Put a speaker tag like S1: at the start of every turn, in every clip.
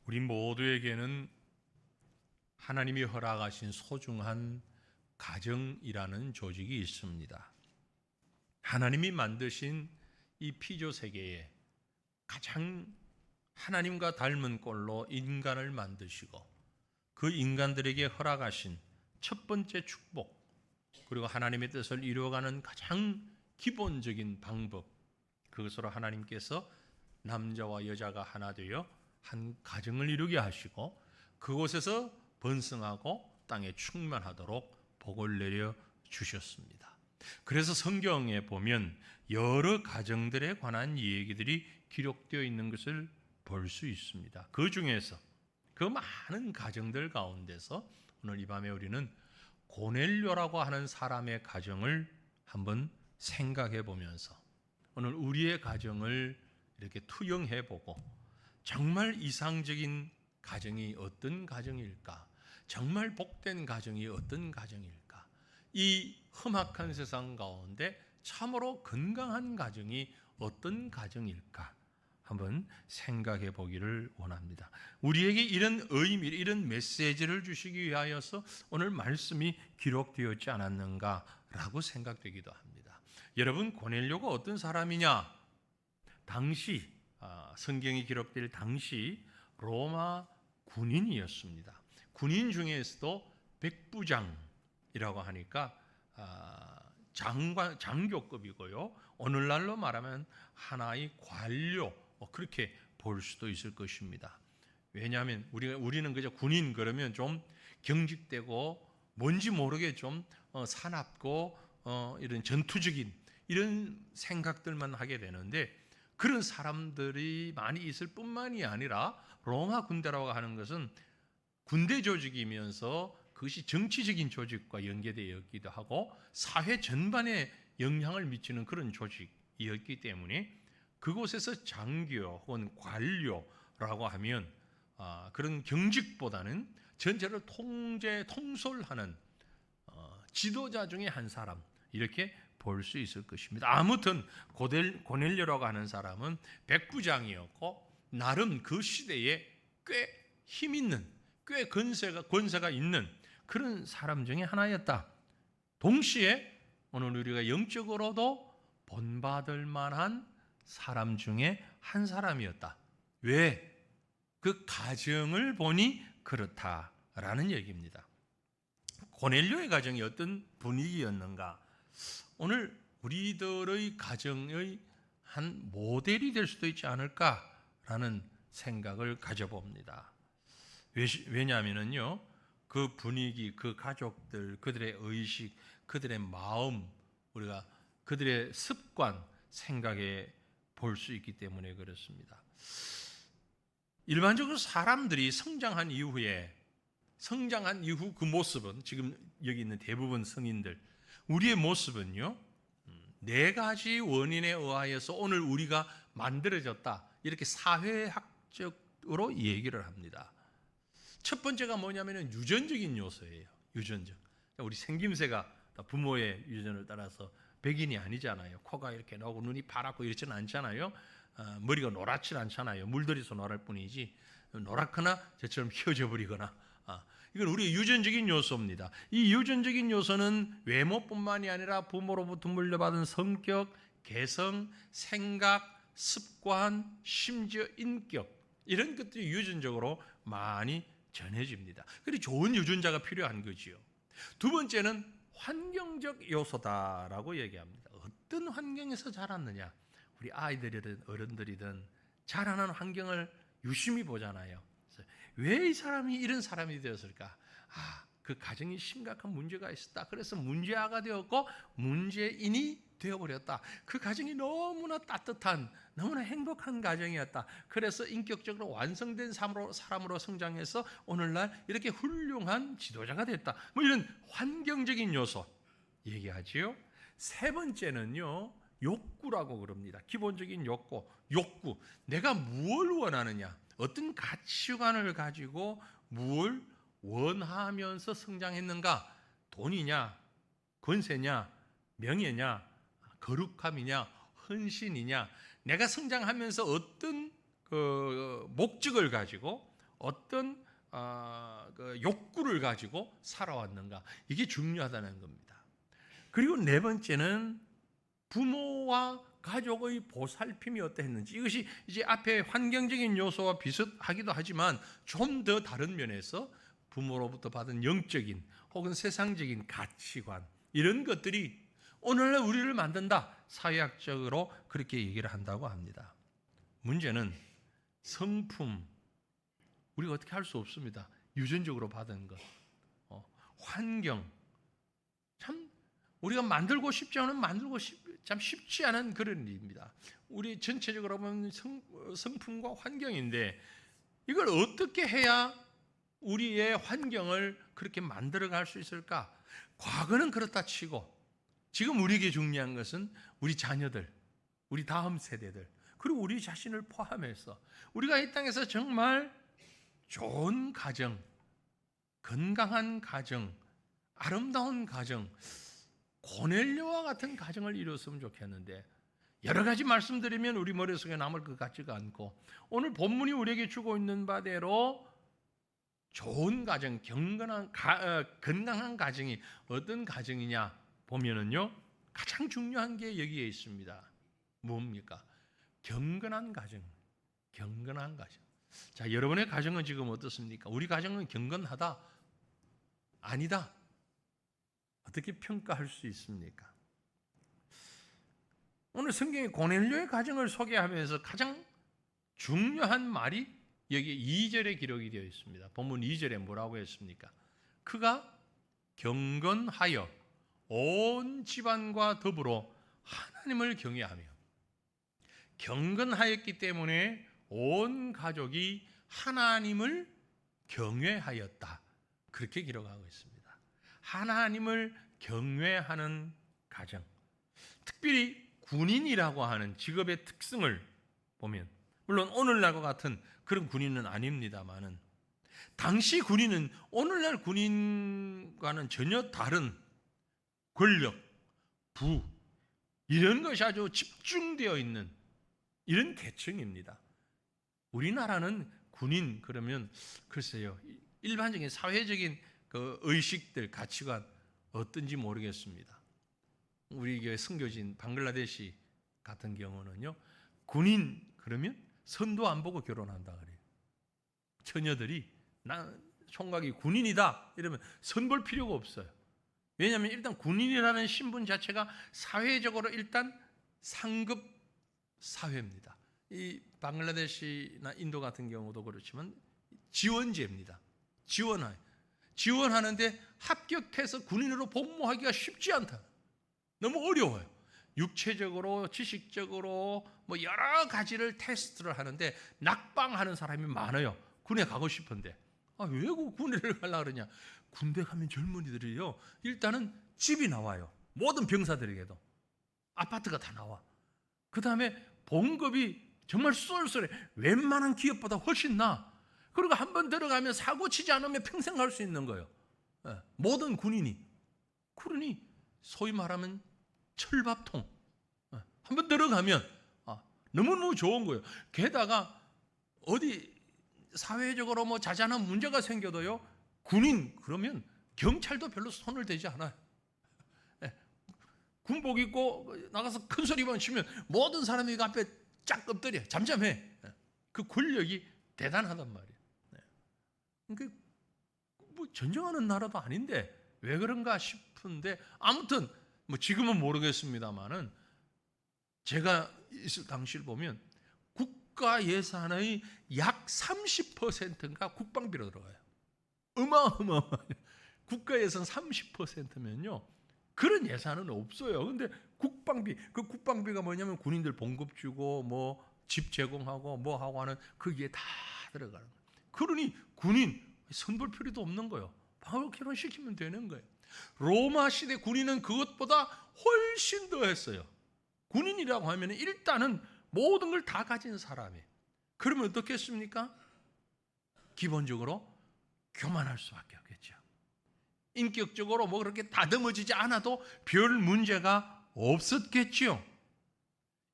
S1: 우리 모두에게는 하나님이 허락하신 소중한 가정이라는 조직이 있습니다. 하나님이 만드신 이 피조 세계에 가장 하나님과 닮은 꼴로 인간을 만드시고 그 인간들에게 허락하신 첫 번째 축복, 그리고 하나님의 뜻을 이루어가는 가장 기본적인 방법, 그것으로 하나님께서 남자와 여자가 하나 되어 한 가정을 이루게 하시고 그곳에서 번성하고 땅에 충만하도록 복을 내려 주셨습니다. 그래서 성경에 보면 여러 가정들에 관한 얘기들이 기록되어 있는 것을 볼 수 있습니다. 그 중에서 그 많은 가정들 가운데서 오늘 이 밤에 우리는 고넬료라고 하는 사람의 가정을 한번 생각해 보면서 오늘 우리의 가정을 이렇게 투영해 보고 정말 이상적인 가정이 어떤 가정일까? 정말 복된 가정이 어떤 가정일까? 이 험악한 세상 가운데 참으로 건강한 가정이 어떤 가정일까? 한번 생각해 보기를 원합니다. 우리에게 이런 의미, 이런 메시지를 주시기 위하여서 오늘 말씀이 기록되었지 않았는가라고 생각되기도 합니다. 여러분, 고넬료가 어떤 사람이냐? 당시 성경이 기록될 당시 로마 군인이었습니다. 군인 중에서도 백부장이라고 하니까 장교급이고요. 오늘날로 말하면 하나의 관료, 그렇게 볼 수도 있을 것입니다. 왜냐하면 우리는 그저 군인 그러면 좀 경직되고 뭔지 모르게 좀 사납고 이런 전투적인 이런 생각들만 하게 되는데, 그런 사람들이 많이 있을 뿐만이 아니라 로마 군대라고 하는 것은 군대 조직이면서 그것이 정치적인 조직과 연계되어 있기도 하고 사회 전반에 영향을 미치는 그런 조직이었기 때문에 그곳에서 장교 혹은 관료라고 하면 그런 경직보다는 전체를 통솔하는 지도자 중에 한 사람, 이렇게 볼 수 있을 것입니다. 아무튼 고넬료라고 하는 사람은 백부장이었고 나름 그 시대에 꽤 힘 있는, 꽤 권세가 있는 그런 사람 중에 하나였다. 동시에 오늘 우리가 영적으로도 본받을 만한 사람 중에 한 사람이었다. 왜? 그 가정을 보니 그렇다라는 얘기입니다. 고넬료의 가정이 어떤 분위기였는가? 오늘 우리들의 가정의 한 모델이 될 수도 있지 않을까라는 생각을 가져봅니다. 왜냐하면요, 그 분위기, 그 가족들, 그들의 의식, 그들의 마음, 우리가 그들의 습관, 생각에 볼 수 있기 때문에 그렇습니다. 일반적으로 사람들이 성장한 이후 그 모습은, 지금 여기 있는 대부분 성인들, 우리의 모습은요, 네 가지 원인에 의하여서 오늘 우리가 만들어졌다, 이렇게 사회학적으로 얘기를 합니다. 첫 번째가 뭐냐면 유전적인 요소예요. 유전적. 우리 생김새가 부모의 유전을 따라서 백인이 아니잖아요. 코가 이렇게 나오고 눈이 파랗고 이렇지는 않잖아요. 머리가 노랗지 않잖아요. 물들여서 노랄 뿐이지 노랗거나 저처럼 휘어져 버리거나, 이건 우리의 유전적인 요소입니다. 이 유전적인 요소는 외모뿐만이 아니라 부모로부터 물려받은 성격, 개성, 생각, 습관, 심지어 인격, 이런 것들이 유전적으로 많이 전해집니다. 그리고 좋은 유전자가 필요한 거지요. 두 번째는 환경적 요소다라고 얘기합니다. 어떤 환경에서 자랐느냐. 우리 아이들이든 어른들이든 자라는 환경을 유심히 보잖아요. 왜 이 사람이 이런 사람이 되었을까? 그 가정이 심각한 문제가 있었다. 그래서 문제아가 되었고 문제인이 되어버렸다. 그 가정이 너무나 따뜻한, 너무나 행복한 가정이었다. 그래서 인격적으로 완성된 사람으로 성장해서 오늘날 이렇게 훌륭한 지도자가 됐다. 뭐 이런 환경적인 요소 얘기하지요. 세 번째는요, 욕구라고 그럽니다. 기본적인 욕구. 내가 무엇을 원하느냐, 어떤 가치관을 가지고 무엇을 원하면서 성장했는가? 돈이냐, 권세냐, 명예냐, 거룩함이냐, 헌신이냐, 내가 성장하면서 어떤 목적을 가지고 어떤 그 욕구를 가지고 살아왔는가, 이게 중요하다는 겁니다. 그리고 네 번째는 부모와 가족의 보살핌이 어떠했는지. 이것이 이제 앞에 환경적인 요소와 비슷하기도 하지만 좀 더 다른 면에서 부모로부터 받은 영적인 혹은 세상적인 가치관, 이런 것들이 오늘날 우리를 만든다, 사회학적으로 그렇게 얘기를 한다고 합니다. 문제는 성품, 우리가 어떻게 할 수 없습니다. 유전적으로 받은 것, 환경, 참 우리가 만들고 싶지 않은, 참 쉽지 않은 그런 일입니다. 우리 전체적으로 보면 성품과 환경인데, 이걸 어떻게 해야 우리의 환경을 그렇게 만들어갈 수 있을까? 과거는 그렇다 치고 지금 우리에게 중요한 것은 우리 자녀들, 우리 다음 세대들, 그리고 우리 자신을 포함해서 우리가 이 땅에서 정말 좋은 가정, 건강한 가정, 아름다운 가정, 고넬료와 같은 가정을 이뤘으면 좋겠는데, 여러 가지 말씀드리면 우리 머릿속에 남을 것 같지가 않고, 오늘 본문이 우리에게 주고 있는 바대로 좋은 가정, 건강한 가정이 어떤 가정이냐 보면은요, 가장 중요한 게 여기에 있습니다. 뭡니까? 경건한 가정, 경건한 가정. 자, 여러분의 가정은 지금 어떻습니까? 우리 가정은 경건하다? 아니다? 어떻게 평가할 수 있습니까? 오늘 성경이 고넬료의 가정을 소개하면서 가장 중요한 말이 여기 2절에 기록이 되어 있습니다. 본문 2절에 뭐라고 했습니까? 그가 경건하여 온 집안과 더불어 하나님을 경외하며, 경건하였기 때문에 온 가족이 하나님을 경외하였다, 그렇게 기록하고 있습니다. 하나님을 경외하는 가정, 특별히 군인이라고 하는 직업의 특성을 보면, 물론 오늘날과 같은 그런 군인은 아닙니다만은, 당시 군인은 오늘날 군인과는 전혀 다른 권력, 부, 이런 것이 아주 집중되어 있는 이런 계층입니다. 우리나라는 군인 그러면 글쎄요, 일반적인 사회적인 그 의식들, 가치관 어떤지 모르겠습니다. 우리 교회 선교진 방글라데시 같은 경우는요, 군인 그러면 선도 안 보고 결혼한다 그래요. 처녀들이 나 총각이 군인이다 이러면 선 볼 필요가 없어요. 왜냐하면 일단 군인이라는 신분 자체가 사회적으로 일단 상급 사회입니다. 이 방글라데시나 인도 같은 경우도 그렇지만 지원제입니다. 지원하는데 합격해서 군인으로 복무하기가 쉽지 않다. 너무 어려워요. 육체적으로, 지식적으로 뭐 여러 가지를 테스트를 하는데 낙방하는 사람이 많아요. 군에 가고 싶은데. 왜 군대를 가려고 그러냐? 군대 가면 젊은이들이요, 일단은 집이 나와요. 모든 병사들에게도 아파트가 다 나와. 그 다음에 봉급이 정말 쏠쏠해. 웬만한 기업보다 훨씬 나. 그리고 한번 들어가면 사고 치지 않으면 평생 갈 수 있는 거예요. 모든 군인이. 그러니 소위 말하면 철밥통. 한번 들어가면 너무너무 좋은 거예요. 게다가 어디 사회적으로 뭐 자잘한 문제가 생겨도요, 군인 그러면 경찰도 별로 손을 대지 않아요. 군복 입고 나가서 큰 소리만 치면 모든 사람이 그 앞에 쫙 엎드려 잠잠해. 그 권력이 대단하단 말이에요. 그러니까 뭐 전쟁하는 나라도 아닌데 왜 그런가 싶은데, 아무튼 뭐 지금은 모르겠습니다만은 제가 있을 당시를 보면 국가 예산의 약 30%가 국방비로 들어가요. 어마어마해요. 국가 예산 30%면요 그런 예산은 없어요. 근데 국방비, 그 국방비가 뭐냐면 군인들 봉급 주고 뭐 집 제공하고 뭐 하고 하는 거기에 다 들어가는 거예요. 그러니 군인 선볼 필요도 없는 거예요. 바로 결혼시키면 되는 거예요. 로마 시대 군인은 그것보다 훨씬 더 했어요. 군인이라고 하면 일단은 모든 걸 다 가진 사람이에요. 그러면 어떻겠습니까? 기본적으로 교만할 수밖에 없겠죠. 인격적으로 뭐 그렇게 다듬어지지 않아도 별 문제가 없었겠지요.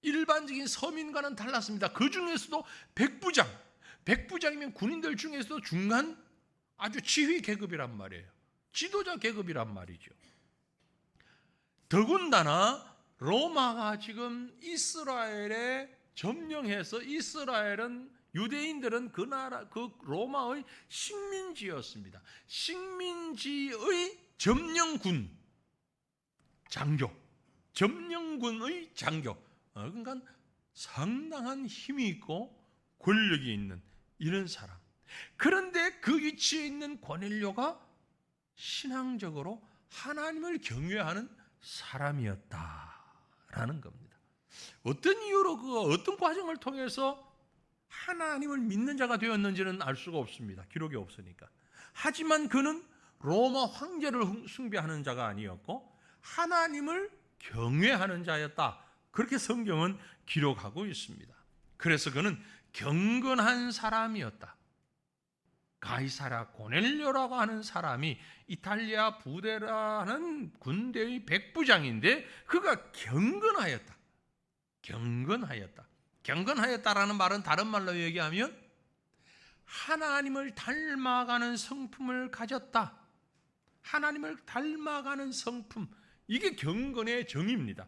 S1: 일반적인 서민과는 달랐습니다. 그 중에서도 백부장, 백부장이면 군인들 중에서 중간 아주 지휘 계급이란 말이에요. 지도자 계급이란 말이죠. 더군다나 로마가 지금 이스라엘에 점령해서 이스라엘은 유대인들은 그 나라 그 로마의 식민지였습니다. 식민지의 점령군 장교, 점령군의 장교. 그러니까 상당한 힘이 있고 권력이 있는 이런 사람. 그런데 그 위치에 있는 고넬료가 신앙적으로 하나님을 경외하는 사람이었다라는 겁니다. 어떤 이유로 그가 어떤 과정을 통해서 하나님을 믿는 자가 되었는지는 알 수가 없습니다. 기록이 없으니까. 하지만 그는 로마 황제를 숭배하는 자가 아니었고 하나님을 경외하는 자였다. 그렇게 성경은 기록하고 있습니다. 그래서 그는 경건한 사람이었다. 가이사랴 고넬료라고 하는 사람이 이탈리아 부대라는 군대의 백부장인데 그가 경건하였다. 경건하였다. 경건하였다라는 말은 다른 말로 얘기하면 하나님을 닮아가는 성품을 가졌다. 하나님을 닮아가는 성품. 이게 경건의 정의입니다.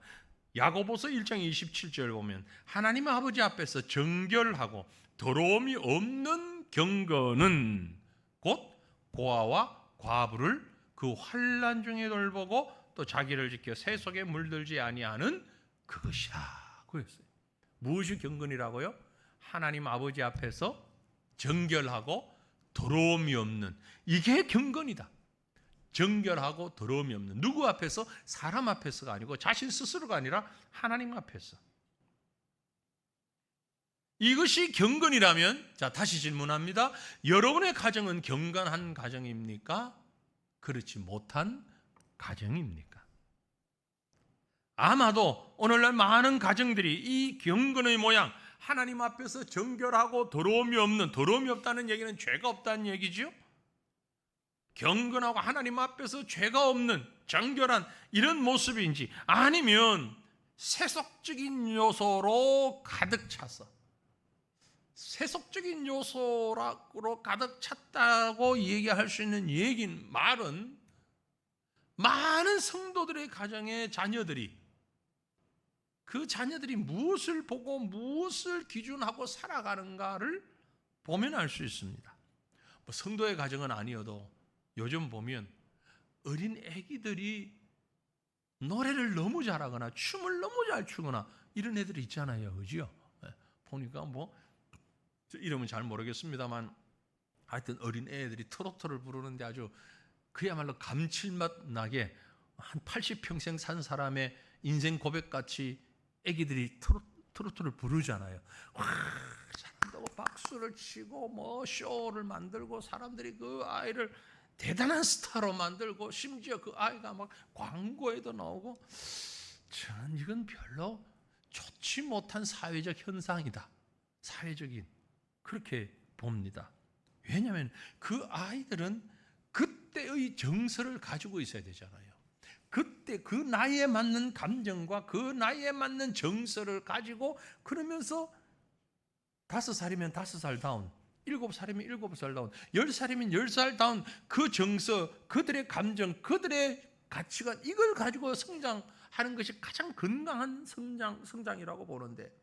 S1: 야고보서 1장 27절 보면 하나님 아버지 앞에서 정결하고 더러움이 없는 경건은 곧 고아와 과부를 그 환난 중에 돌보고 또 자기를 지켜 새 속에 물들지 아니하는 그것이라 그랬어요. 무엇이 경건이라고요? 하나님 아버지 앞에서 정결하고 더러움이 없는 이게 경건이다. 정결하고 더러움이 없는 누구 앞에서? 사람 앞에서가 아니고 자신 스스로가 아니라 하나님 앞에서. 이것이 경건이라면 자 다시 질문합니다. 여러분의 가정은 경건한 가정입니까? 그렇지 못한 가정입니까? 아마도 오늘날 많은 가정들이 이 경건의 모양 하나님 앞에서 정결하고 더러움이 없다는 얘기는 죄가 없다는 얘기죠. 경건하고 하나님 앞에서 죄가 없는 정결한 이런 모습인지 아니면 세속적인 요소로 가득 차서 세속적인 요소로 가득 찼다고 얘기할 수 있는 말은 많은 성도들의 가정의 자녀들이 그 자녀들이 무엇을 보고 무엇을 기준하고 살아가는가를 보면 알 수 있습니다. 성도의 가정은 아니어도 요즘 보면 어린 애기들이 노래를 너무 잘하거나 춤을 너무 잘 추거나 이런 애들이 있잖아요. 그죠? 보니까 이름은 잘 모르겠습니다만 하여튼 어린 애들이 트로트를 부르는데 아주 그야말로 감칠맛 나게 한 80평생 산 사람의 인생 고백같이 애기들이 트로트를 부르잖아요. 와, 잘한다고 박수를 치고 쇼를 만들고 사람들이 그 아이를 대단한 스타로 만들고 심지어 그 아이가 막 광고에도 나오고 저는 이건 별로 좋지 못한 사회적 현상이다. 사회적인 그렇게 봅니다. 왜냐하면 그 아이들은 그때의 정서를 가지고 있어야 되잖아요. 그때 그 나이에 맞는 감정과 그 나이에 맞는 정서를 가지고 그러면서 5살이면 5살 다운 7살이면 7살 다운 10살이면 10살 다운 그 정서 그들의 감정 그들의 가치관 이걸 가지고 성장하는 것이 가장 건강한 성장이라고 보는데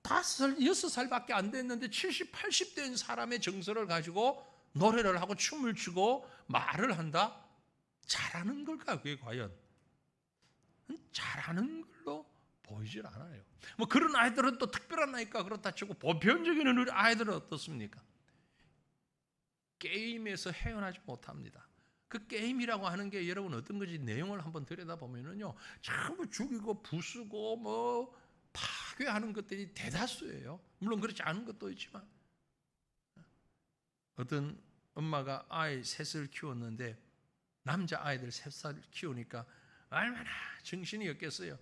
S1: 5살, 6살밖에 안 됐는데 70, 80대인 사람의 정서를 가지고 노래를 하고 춤을 추고 말을 한다? 잘하는 걸까? 그게 과연? 잘하는 걸로 보이질 않아요. 그런 아이들은 또 특별한 아이가 그렇다 치고 보편적인 우리 아이들은 어떻습니까? 게임에서 헤어나지 못합니다. 그 게임이라고 하는 게 여러분 어떤 건지 내용을 한번 들여다보면요. 전부 죽이고 부수고 파괴하는 것들이 대다수예요. 물론 그렇지 않은 것도 있지만 어떤 엄마가 아이 셋을 키웠는데 남자 아이들 3살 키우니까 얼마나 정신이 없겠어요.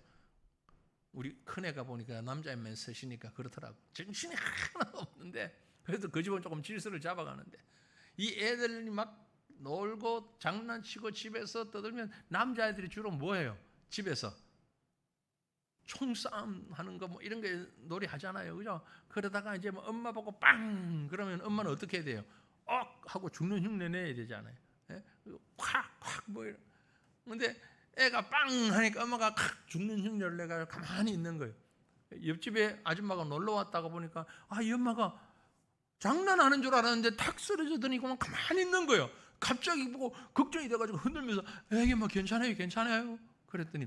S1: 우리 큰애가 보니까 남자애만 셋이니까 그렇더라고. 정신이 하나도 없는데 그래도 그 집은 조금 질서를 잡아가는데 이 애들이 막 놀고 장난치고 집에서 떠들면 남자애들이 주로 뭐해요? 집에서 총싸움 하는 거 뭐 이런 게 놀이 하잖아요, 그죠? 그러다가 이제 뭐 엄마 보고 빵 그러면 엄마는 어떻게 해야 돼요? 하고 죽는 흉내 내야 되잖아요. 예? 확 뭐 이런. 근데 애가 빵 하니까 엄마가 죽는 흉내를 내가 가만히 있는 거예요. 옆집에 아줌마가 놀러 왔다가 보니까 이 엄마가 장난하는 줄 알았는데 탁 쓰러지더니 그만 가만히 있는 거예요. 갑자기 보고 걱정이 돼가지고 흔들면서 애기 뭐 괜찮아요. 그랬더니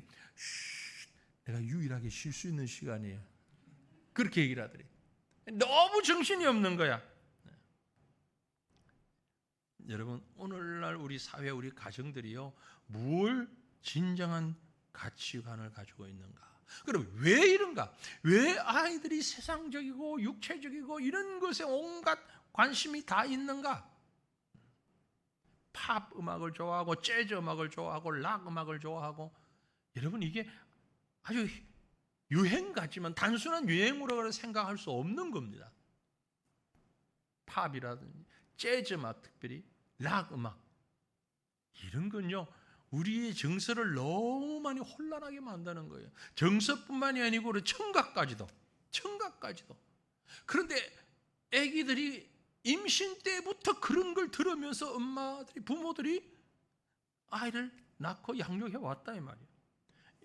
S1: 내가 유일하게 쉴 수 있는 시간이에요. 그렇게 얘기를 하더래. 너무 정신이 없는 거야. 여러분, 오늘날 우리 사회, 우리 가정들이요, 뭘 진정한 가치관을 가지고 있는가? 그럼 왜 이런가? 왜 아이들이 세상적이고 육체적이고 이런 것에 온갖 관심이 다 있는가? 팝 음악을 좋아하고 재즈 음악을 좋아하고 락 음악을 좋아하고, 여러분 이게 아주 유행 같지만 단순한 유행으로 생각할 수 없는 겁니다. 팝이라든지 재즈 음악, 특별히 락 음악, 이런 건요 우리의 정서를 너무 많이 혼란하게 만드는 거예요. 정서뿐만이 아니고 청각까지도. 그런데 아기들이 임신 때부터 그런 걸 들으면서 엄마들이, 부모들이 아이를 낳고 양육해 왔다 이 말이에요.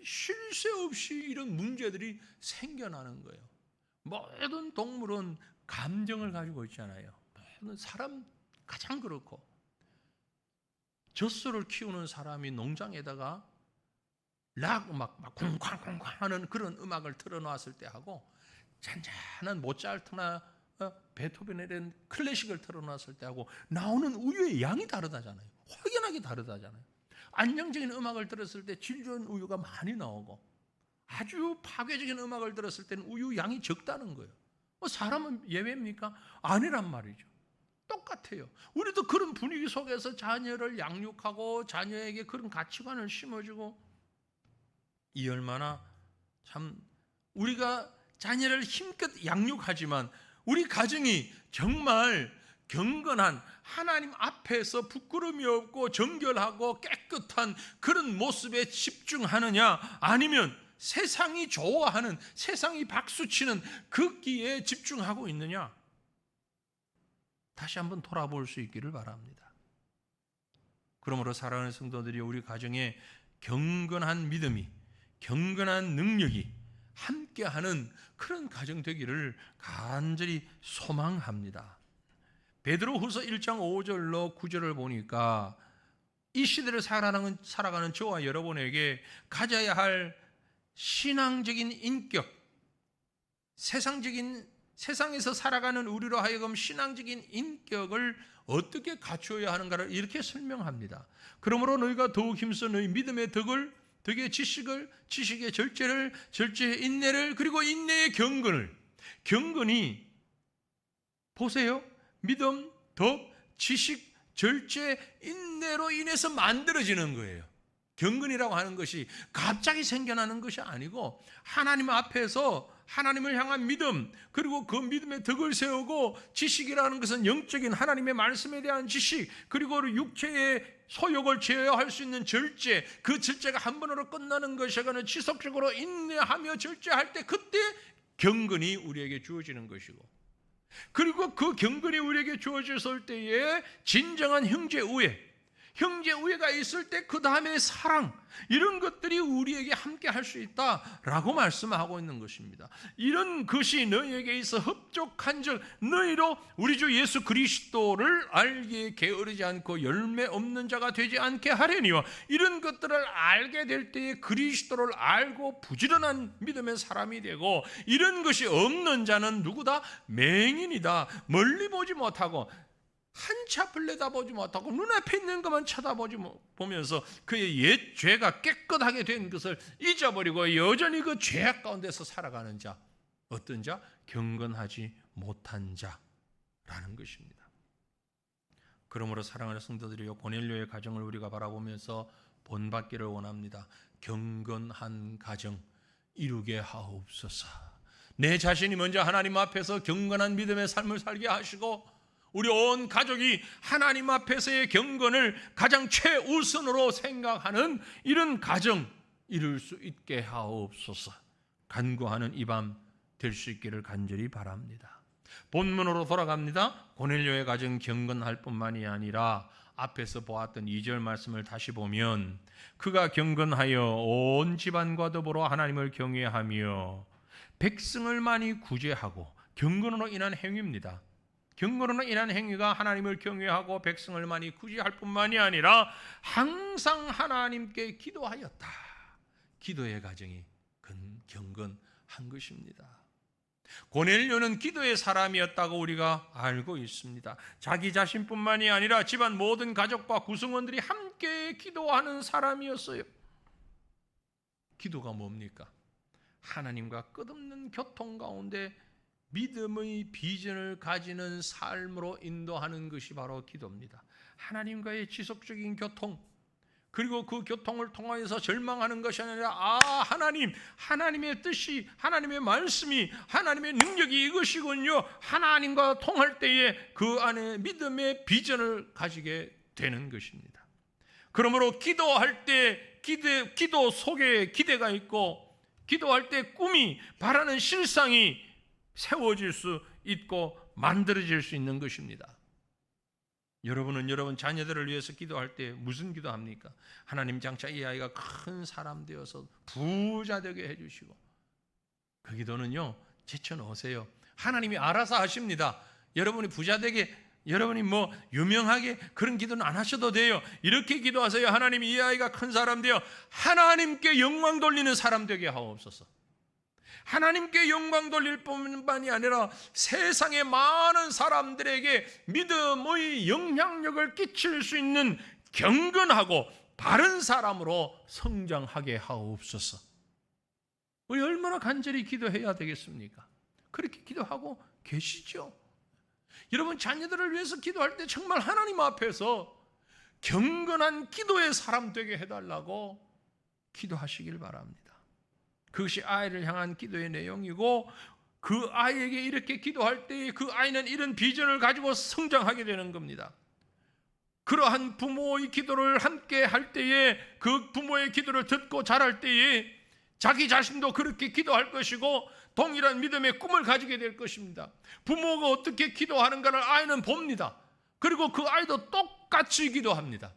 S1: 쉴 새 없이 이런 문제들이 생겨나는 거예요. 모든 동물은 감정을 가지고 있잖아요. 모든 사람 가장 그렇고, 젖소를 키우는 사람이 농장에다가 락 음악 막 쿵쾅쿵쾅 하는 그런 음악을 틀어놨을 때 하고 잔잔한 모차르트나 베토벤에 대한 클래식을 틀어놨을 때 하고 나오는 우유의 양이 다르다잖아요. 확연하게 다르다잖아요. 안정적인 음악을 들었을 때 질 좋은 우유가 많이 나오고, 아주 파괴적인 음악을 들었을 때는 우유 양이 적다는 거예요. 사람은 예외입니까? 아니란 말이죠. 똑같아요. 우리도 그런 분위기 속에서 자녀를 양육하고 자녀에게 그런 가치관을 심어주고, 이 얼마나 참 우리가 자녀를 힘껏 양육하지만 우리 가정이 정말 경건한, 하나님 앞에서 부끄러움이 없고 정결하고 깨끗한 그런 모습에 집중하느냐, 아니면 세상이 좋아하는, 세상이 박수치는 극기에 집중하고 있느냐, 다시 한번 돌아볼 수 있기를 바랍니다. 그러므로 사랑하는 성도들이 우리 가정에 경건한 믿음이, 경건한 능력이 함께하는 그런 가정 되기를 간절히 소망합니다. 베드로후서 1장 5절로 9절을 보니까 이 시대를 살아가는 저와 여러분에게 가져야 할 신앙적인 인격, 세상에서 살아가는 우리로 하여금 신앙적인 인격을 어떻게 갖추어야 하는가를 이렇게 설명합니다. 그러므로 너희가 더욱 힘써 너희 믿음의 덕의 지식의 절제를, 절제의 인내를, 그리고 인내의 경건이 보세요. 믿음, 덕, 지식, 절제, 인내로 인해서 만들어지는 거예요. 경건이라고 하는 것이 갑자기 생겨나는 것이 아니고, 하나님 앞에서 하나님을 향한 믿음, 그리고 그 믿음의 덕을 세우고, 지식이라는 것은 영적인 하나님의 말씀에 대한 지식, 그리고 육체의 소욕을 제어할 수 있는 절제, 그 절제가 한 번으로 끝나는 것이 아니라 지속적으로 인내하며 절제할 때, 그때 경건이 우리에게 주어지는 것이고, 그리고 그 경건이 우리에게 주어졌을 때에 진정한 형제우애가 있을 때 그 다음에 사랑, 이런 것들이 우리에게 함께 할 수 있다라고 말씀하고 있는 것입니다. 이런 것이 너희에게 있어 흡족한 즉 너희로 우리 주 예수 그리스도를 알기에 게으르지 않고 열매 없는 자가 되지 않게 하려니와, 이런 것들을 알게 될 때에 그리스도를 알고 부지런한 믿음의 사람이 되고, 이런 것이 없는 자는 누구다? 맹인이다. 멀리 보지 못하고 한치 앞을 내다보지 못하고 눈앞에 있는 것만 쳐다보면서 그의 옛 죄가 깨끗하게 된 것을 잊어버리고 여전히 그 죄악 가운데서 살아가는 자, 어떤 자? 경건하지 못한 자라는 것입니다. 그러므로 사랑하는 성도들이여, 고넬료의 가정을 우리가 바라보면서 본받기를 원합니다. 경건한 가정 이루게 하옵소서. 내 자신이 먼저 하나님 앞에서 경건한 믿음의 삶을 살게 하시고, 우리 온 가족이 하나님 앞에서의 경건을 가장 최우선으로 생각하는 이런 가정 이룰 수 있게 하옵소서. 간구하는 이 밤 될 수 있기를 간절히 바랍니다. 본문으로 돌아갑니다. 고넬료의 가정 경건할 뿐만이 아니라 앞에서 보았던 2절 말씀을 다시 보면 그가 경건하여 온 집안과 더불어 하나님을 경외하며 백성을 많이 구제하고, 경건으로 인한 행위입니다. 경건으로 인한 행위가 하나님을 경외하고 백성을 많이 구제할 뿐만이 아니라 항상 하나님께 기도하였다. 기도의 가정이 경건한 것입니다. 고넬료는 기도의 사람이었다고 우리가 알고 있습니다. 자기 자신뿐만이 아니라 집안 모든 가족과 구성원들이 함께 기도하는 사람이었어요. 기도가 뭡니까? 하나님과 끝없는 교통 가운데 믿음의 비전을 가지는 삶으로 인도하는 것이 바로 기도입니다. 하나님과의 지속적인 교통, 그리고 그 교통을 통하여서 절망하는 것이 아니라 하나님의 뜻이, 하나님의 말씀이, 하나님의 능력이 이것이군요. 하나님과 통할 때에 그 안에 믿음의 비전을 가지게 되는 것입니다. 그러므로 기도할 때 기도 속에 기대가 있고, 기도할 때 꿈이, 바라는 실상이 세워질 수 있고 만들어질 수 있는 것입니다. 여러분은 여러분 자녀들을 위해서 기도할 때 무슨 기도합니까? 하나님, 장차 이 아이가 큰 사람 되어서 부자 되게 해주시고. 그 기도는요, 제쳐놓으세요. 하나님이 알아서 하십니다. 여러분이 부자 되게, 여러분이 유명하게 그런 기도는 안 하셔도 돼요. 이렇게 기도하세요. 하나님, 이 아이가 큰 사람 되어 하나님께 영광 돌리는 사람 되게 하옵소서. 하나님께 영광 돌릴 뿐만이 아니라 세상의 많은 사람들에게 믿음의 영향력을 끼칠 수 있는 경건하고 바른 사람으로 성장하게 하옵소서. 우리 얼마나 간절히 기도해야 되겠습니까? 그렇게 기도하고 계시죠? 여러분, 자녀들을 위해서 기도할 때 정말 하나님 앞에서 경건한 기도의 사람 되게 해달라고 기도하시길 바랍니다. 그것이 아이를 향한 기도의 내용이고, 그 아이에게 이렇게 기도할 때 그 아이는 이런 비전을 가지고 성장하게 되는 겁니다. 그러한 부모의 기도를 함께 할 때에, 그 부모의 기도를 듣고 자랄 때에 자기 자신도 그렇게 기도할 것이고 동일한 믿음의 꿈을 가지게 될 것입니다. 부모가 어떻게 기도하는가를 아이는 봅니다. 그리고 그 아이도 똑같이 기도합니다.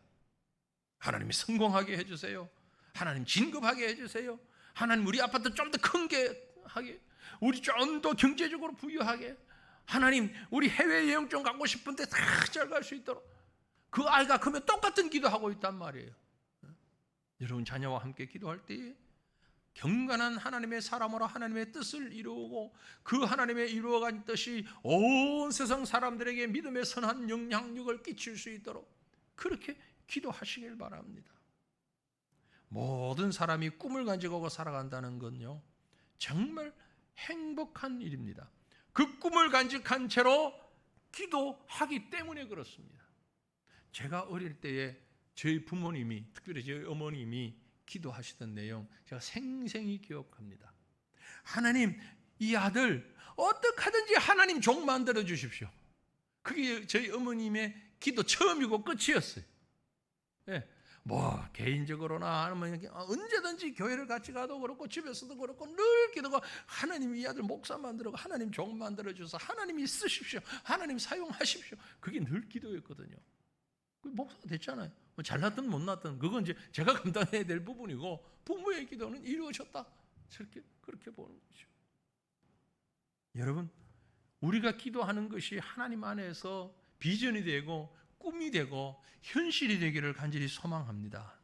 S1: 하나님이 성공하게 해주세요. 하나님 진급하게 해주세요. 하나님, 우리 아파트 좀 더 큰 게 하게, 우리 좀 더 경제적으로 부유하게, 하나님, 우리 해외여행 좀 가고 싶은데 다 잘 갈 수 있도록. 그 아이가 그러면 똑같은 기도하고 있단 말이에요. 여러분, 자녀와 함께 기도할 때 경건한 하나님의 사람으로 하나님의 뜻을 이루고, 그 하나님의 이루어간 뜻이 온 세상 사람들에게 믿음의 선한 영향력을 끼칠 수 있도록 그렇게 기도하시길 바랍니다. 모든 사람이 꿈을 가지고 살아간다는 건요, 정말 행복한 일입니다. 그 꿈을 간직한 채로 기도하기 때문에 그렇습니다. 제가 어릴 때에 저희 부모님이, 특별히 저희 어머님이 기도하시던 내용 제가 생생히 기억합니다. 하나님, 이 아들 어떻게 하든지 하나님 종 만들어 주십시오. 그게 저희 어머님의 기도 처음이고 끝이었어요. 개인적으로나 아니면 언제든지 교회를 같이 가도 그렇고 집에서도 그렇고 늘 기도가, 하나님 이 아들 목사 만들고 하나님 종 만들어 주셔서 하나님이 쓰십시오. 하나님 사용하십시오. 그게 늘 기도였거든요. 목사가 됐잖아요. 잘났든 못났든 그건 이제 제가 감당해야 될 부분이고, 부모의 기도는 이루어졌다. 그렇게 보는 거죠. 여러분, 우리가 기도하는 것이 하나님 안에서 비전이 되고 꿈이 되고 현실이 되기를 간절히 소망합니다.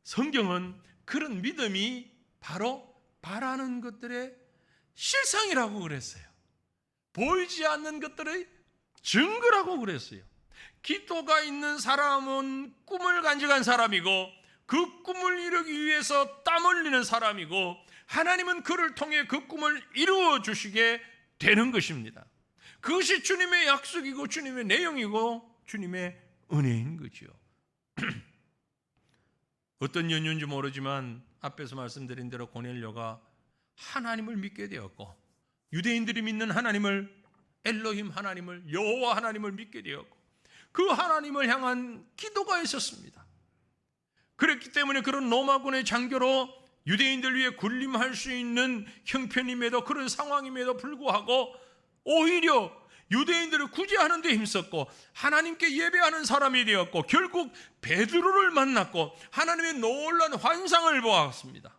S1: 성경은 그런 믿음이 바로 바라는 것들의 실상이라고 그랬어요. 보이지 않는 것들의 증거라고 그랬어요. 기도가 있는 사람은 꿈을 간직한 사람이고, 그 꿈을 이루기 위해서 땀 흘리는 사람이고, 하나님은 그를 통해 그 꿈을 이루어 주시게 되는 것입니다. 그것이 주님의 약속이고 주님의 내용이고 주님의 은혜인 거죠. 어떤 연유인지 모르지만 앞에서 말씀드린 대로 고넬료가 하나님을 믿게 되었고, 유대인들이 믿는 하나님을, 엘로힘 하나님을, 여호와 하나님을 믿게 되었고, 그 하나님을 향한 기도가 있었습니다. 그렇기 때문에 그런 로마군의 장교로 유대인들 위해 군림할 수 있는 형편임에도 그런 상황임에도 불구하고 오히려 유대인들을 구제하는 데 힘썼고 하나님께 예배하는 사람이 되었고 결국 베드로를 만났고 하나님의 놀라운 환상을 보았습니다.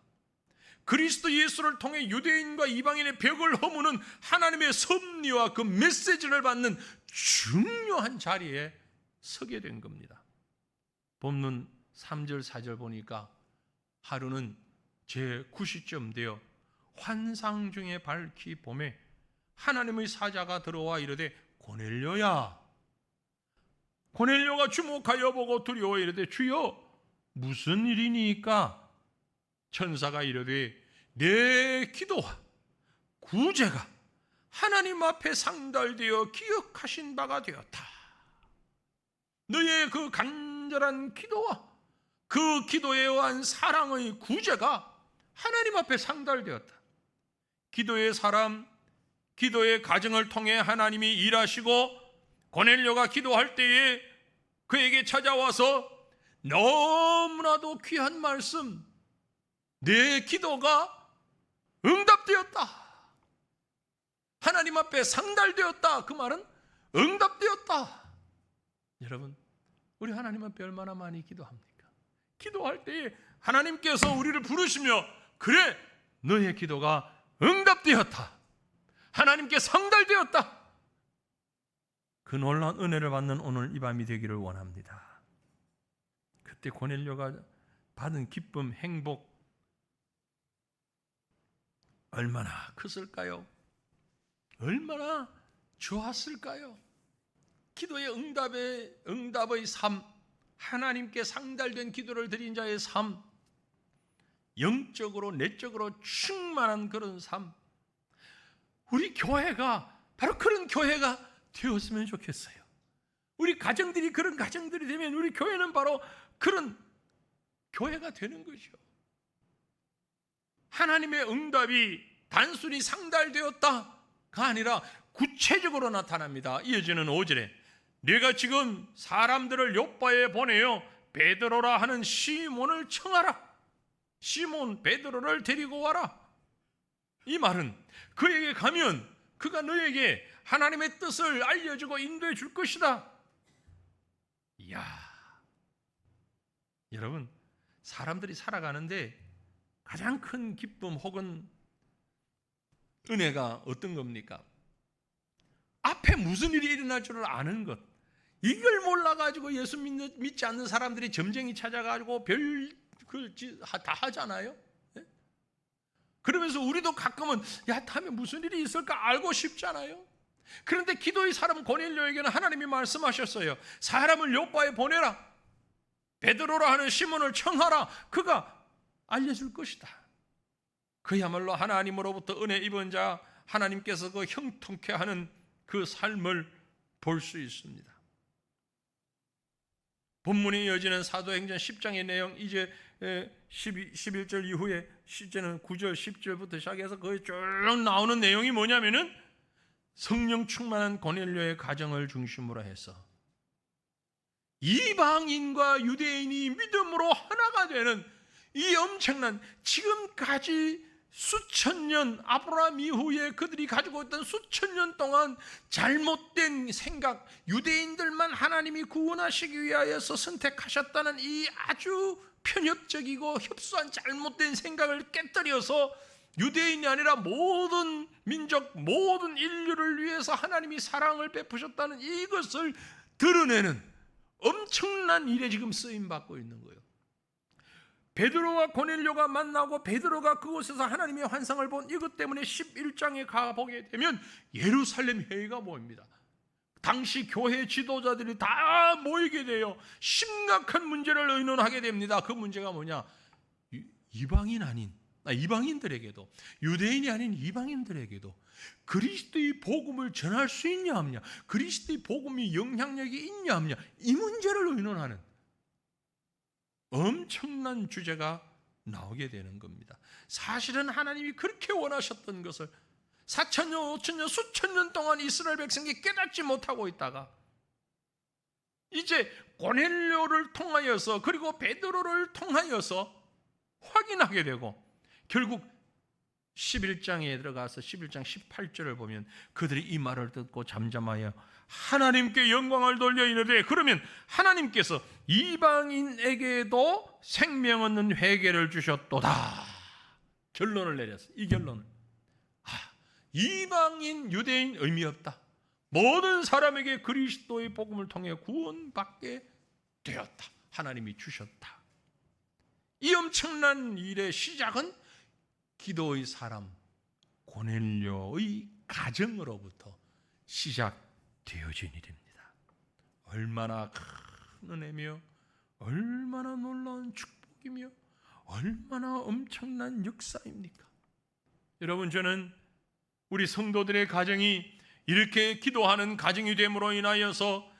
S1: 그리스도 예수를 통해 유대인과 이방인의 벽을 허무는 하나님의 섭리와 그 메시지를 받는 중요한 자리에 서게 된 겁니다. 본문 3절 4절 보니까 하루는 제9시쯤 되어 환상 중에 밝히 봄에 하나님의 사자가 들어와 이르되 고넬료야. 고넬료가 주목하여 보고 두려워 이르되 주여 무슨 일이니까? 천사가 이르되 내 기도와 구제가 하나님 앞에 상달되어 기억하신 바가 되었다. 너의 그 간절한 기도와 그 기도에 의한 사랑의 구제가 하나님 앞에 상달되었다. 기도의 사람, 기도의 가정을 통해 하나님이 일하시고 고넬료가 기도할 때에 그에게 찾아와서 너무나도 귀한 말씀, 내 기도가 응답되었다. 하나님 앞에 상달되었다. 그 말은 응답되었다. 여러분, 우리 하나님 앞에 얼마나 많이 기도합니까? 기도할 때에 하나님께서 우리를 부르시며 그래, 너의 기도가 응답되었다. 하나님께 상달되었다. 그 놀라운 은혜를 받는 오늘 이 밤이 되기를 원합니다. 그때 고넬료가 받은 기쁨, 행복 얼마나 컸을까요? 얼마나 좋았을까요? 기도의 응답의 삶, 하나님께 상달된 기도를 드린 자의 삶, 영적으로 내적으로 충만한 그런 삶, 우리 교회가 바로 그런 교회가 되었으면 좋겠어요. 우리 가정들이 그런 가정들이 되면 우리 교회는 바로 그런 교회가 되는 거죠. 하나님의 응답이 단순히 상달되었다가 아니라 구체적으로 나타납니다. 이어지는 5절에 내가 지금 사람들을 요빠에 보내어 베드로라 하는 시몬을 청하라. 시몬 베드로를 데리고 와라. 이 말은 그에게 가면 그가 너에게 하나님의 뜻을 알려주고 인도해 줄 것이다. 이야, 여러분, 사람들이 살아가는데 가장 큰 기쁨 혹은 은혜가 어떤 겁니까? 앞에 무슨 일이 일어날 줄을 아는 것. 이걸 몰라가지고 예수 믿지 않는 사람들이 점쟁이 찾아가지고 다 하잖아요. 네? 그러면서 우리도 가끔은 야, 다음에 무슨 일이 있을까 알고 싶잖아요. 그런데 기도의 사람 고넬료에게는 하나님이 말씀하셨어요. 사람을 요빠에 보내라. 베드로라 하는 시몬을 청하라. 그가 알려줄 것이다. 그야말로 하나님으로부터 은혜 입은 자, 하나님께서 그 형통케 하는 그 삶을 볼 수 있습니다. 본문이 이어지는 사도행전 10장의 내용, 이제 11절 이후에 이제는 9절, 10절부터 시작해서 거의 쭉 나오는 내용이 뭐냐면은 성령 충만한 고넬료의 가정을 중심으로 해서 이방인과 유대인이 믿음으로 하나가 되는 이 엄청난, 지금까지 수천 년, 아브라함 이후에 그들이 가지고 있던 수천 년 동안 잘못된 생각, 유대인들만 하나님이 구원하시기 위하여서 선택하셨다는 이 아주 편협적이고 협소한 잘못된 생각을 깨뜨려서 유대인이 아니라 모든 민족, 모든 인류를 위해서 하나님이 사랑을 베푸셨다는 이것을 드러내는 엄청난 일에 지금 쓰임받고 있는 거예요. 베드로와 고넬료가 만나고 베드로가 그곳에서 하나님의 환상을 본 이것 때문에 11장에 가보게 되면 예루살렘 회의가 모입니다. 당시 교회 지도자들이 다 모이게 되어 심각한 문제를 의논하게 됩니다. 그 문제가 뭐냐? 이방인들에게도, 유대인이 아닌 이방인들에게도 그리스도의 복음을 전할 수 있냐 없냐, 그리스도의 복음이 영향력이 있냐 없냐, 이 문제를 의논하는 엄청난 주제가 나오게 되는 겁니다. 사실은 하나님이 그렇게 원하셨던 것을 4,000년, 5,000년, 수천 년 동안 이스라엘 백성이 깨닫지 못하고 있다가 이제 고넬료를 통하여서, 그리고 베드로를 통하여서 확인하게 되고, 결국 11장에 들어가서 11장 18절을 보면 그들이 이 말을 듣고 잠잠하여 하나님께 영광을 돌려 이르되, 그러면 하나님께서 이방인에게도 생명 얻는 회개를 주셨도다. 결론을 내렸어요. 이 결론을. 이방인 유대인 의미 없다. 모든 사람에게 그리스도의 복음을 통해 구원받게 되었다. 하나님이 주셨다. 이 엄청난 일의 시작은 기도의 사람 고넬료의 가정으로부터 시작되어진 일입니다. 얼마나 큰 은혜며 얼마나 놀라운 축복이며 얼마나 엄청난 역사입니까? 여러분, 저는 우리 성도들의 가정이 이렇게 기도하는 가정이 됨으로 인하여서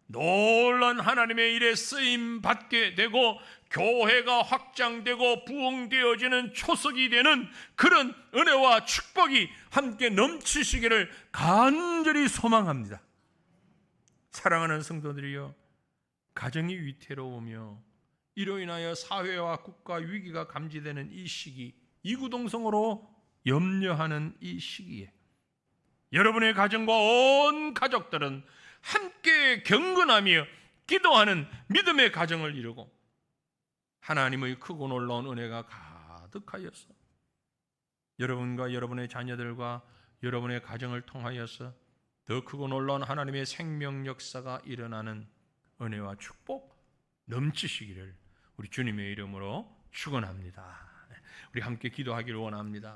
S1: 놀란 하나님의 일에 쓰임 받게 되고 교회가 확장되고 부흥되어지는 초석이 되는 그런 은혜와 축복이 함께 넘치시기를 간절히 소망합니다. 사랑하는 성도들이여, 가정이 위태로우며 이로 인하여 사회와 국가 위기가 감지되는 이 시기, 이구동성으로 염려하는 이 시기에 여러분의 가정과 온 가족들은 함께 경건하며 기도하는 믿음의 가정을 이루고 하나님의 크고 놀라운 은혜가 가득하여서 여러분과 여러분의 자녀들과 여러분의 가정을 통하여서 더 크고 놀라운 하나님의 생명 역사가 일어나는 은혜와 축복 넘치시기를 우리 주님의 이름으로 축원합니다. 우리 함께 기도하기를 원합니다.